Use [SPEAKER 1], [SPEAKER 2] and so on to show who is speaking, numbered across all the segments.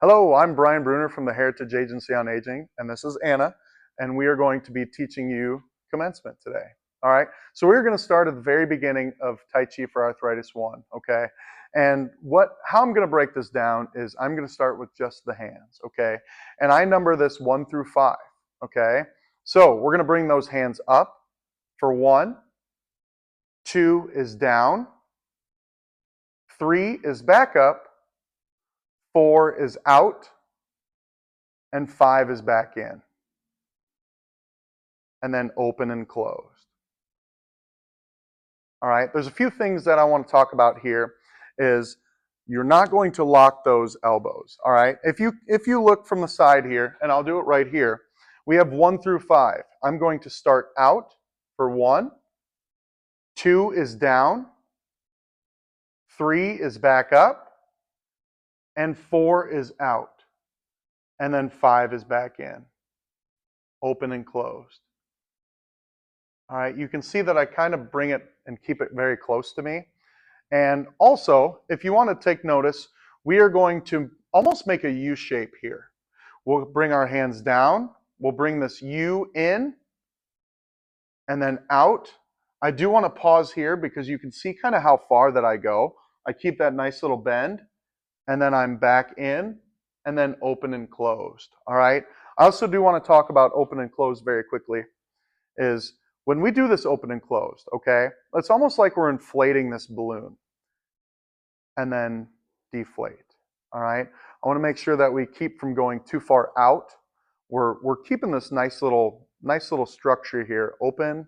[SPEAKER 1] Hello, I'm Brian Bruner from the Heritage Agency on Aging, and this is Anna, and we are going to be teaching you commencement today. All right, so we're going to start at the very beginning of Tai Chi for Arthritis 1, okay? And how I'm going to break this down is I'm going to start with just the hands, okay? And I number this 1 through 5, okay? So we're going to bring those hands up for 1, 2 is down, 3 is back up, 4 is out, and 5 is back in. And then open and closed. All right, there's a few things that I want to talk about here is you're not going to lock those elbows, all right? If you look from the side here, and I'll do it right here, we have 1 through 5. I'm going to start out for 1, 2 is down, 3 is back up, and 4 is out. And then 5 is back in. Open and closed. All right, you can see that I kind of bring it and keep it very close to me. And also, if you want to take notice, we are going to almost make a U shape here. We'll bring our hands down. We'll bring this U in and then out. I do want to pause here because you can see kind of how far that I go. I keep that nice little bend, and then I'm back in, and then open and closed. All right. I also do want to talk about open and closed very quickly. Is when we do this open and closed, okay, it's almost like we're inflating this balloon and then deflate, all right? I want to make sure that we keep from going too far out. We're keeping this nice little structure here, open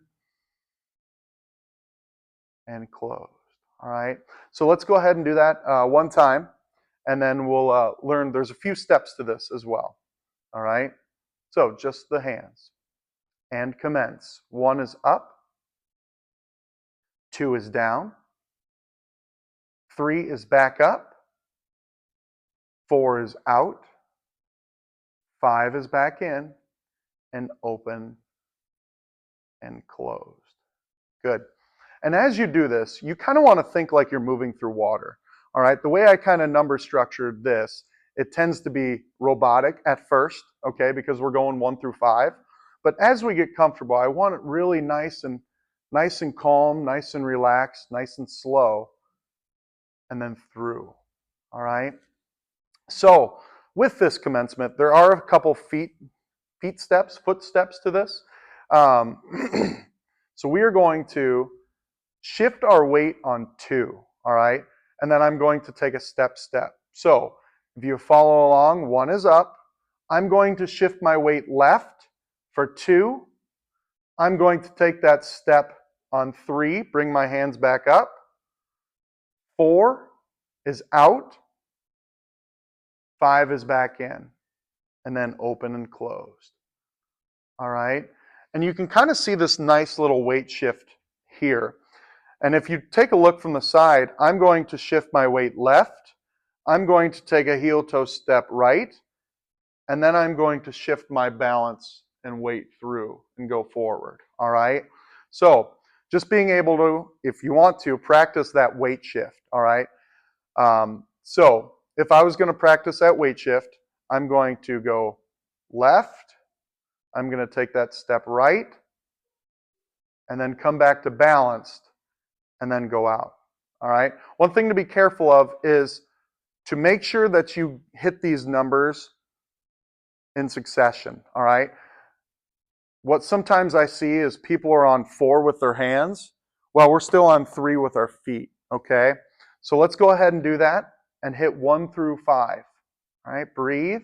[SPEAKER 1] and closed, all right? So let's go ahead and do that one time, and then we'll learn there's a few steps to this as well, all right? So just the hands. And commence. 1 is up, 2 is down, 3 is back up, 4 is out, 5 is back in, and open and closed. Good. And as you do this, you kind of want to think like you're moving through water. All right, the way I kind of number structured this, it tends to be robotic at first, okay, because we're going 1 through 5. But as we get comfortable, I want it really nice and calm, nice and relaxed, nice and slow, and then through. All right. So with this commencement, there are a couple foot steps to this. So we are going to shift our weight on 2. All right, and then I'm going to take a step. So if you follow along, 1 is up. I'm going to shift my weight left. For 2, I'm going to take that step on 3, bring my hands back up. 4 is out. 5 is back in. And then open and closed. All right? And you can kind of see this nice little weight shift here. And if you take a look from the side, I'm going to shift my weight left. I'm going to take a heel toe step right. And then I'm going to shift my balance and weight through and go forward, all right? So just being able to, if you want to, practice that weight shift, all right? So if I was going to practice that weight shift, I'm going to go left, I'm going to take that step right, and then come back to balanced, and then go out, all right? One thing to be careful of is to make sure that you hit these numbers in succession, all right? What sometimes I see is people are on 4 with their hands while we're still on 3 with our feet, okay? So let's go ahead and do that and hit 1 through 5, all right? Breathe.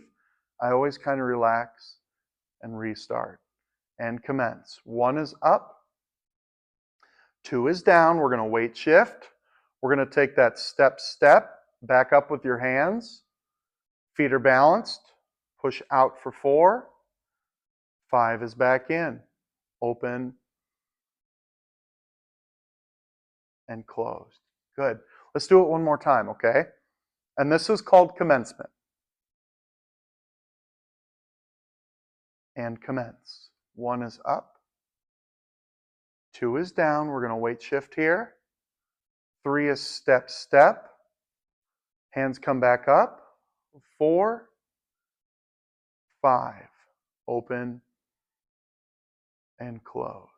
[SPEAKER 1] I always kind of relax and restart and commence. 1 is up. 2 is down. We're going to weight shift. We're going to take that step, back up with your hands. Feet are balanced. Push out for 4. 5 is back in. Open and closed. Good. Let's do it one more time, okay? And this is called commencement. And commence. 1 is up. 2 is down. We're going to weight shift here. 3 is step. Hands come back up. 4 5. Open and close.